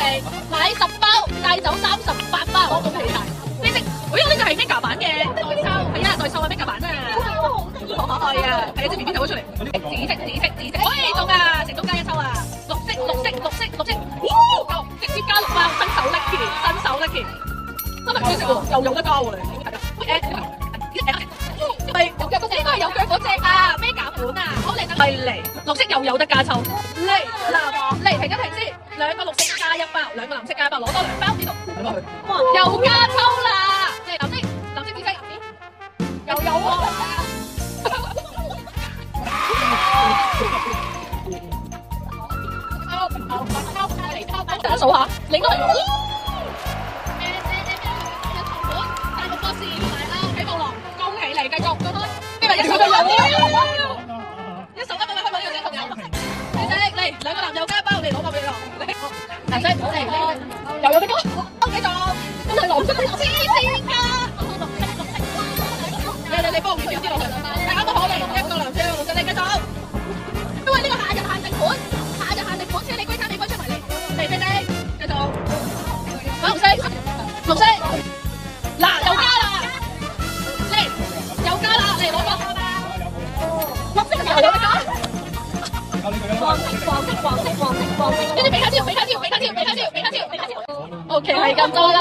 哋買10包帶走38包，恭喜晒！呢隻，呢隻係 mega 版嘅代收，係啊，代收啊 mega 版啊，好可愛啊！係一隻 BB 走咗出嚟，紫色，喂中啊，成功加1抽啊！綠色，哇！直接加6包，新手 Lucky，真係好食喎，又有得加喎你，喂，有腳嗰隻，應該係有腳嗰隻啊，mega 款啊，好嚟等係嚟，綠色又有得加抽，嚟停一停先，2個綠色加1包，2個藍色加1包，攞多2包呢度，睇翻佢，哇，又加抽啦，嚟藍色、紫色，又有喎。大家數下，你應該係大陸博士同埋喜寶龍，恭喜你繼續過開，今日一手都有一手100蚊香港呢個獎仲有，嚟2個藍又加1包，你攞包俾你攞，藍色嚟又有邊個？繼續，真係藍色黐線㗎！你幫我調啲落去，大家都可以1個藍色，綠色你繼續，因為呢個夏日限定款，車你龜卡你龜出埋嚟，嚟，繼續，綠色，嗱又加啦，嚟攞個，綠色又有得加，黃色，跟住俾卡超，OK 係咁多啦。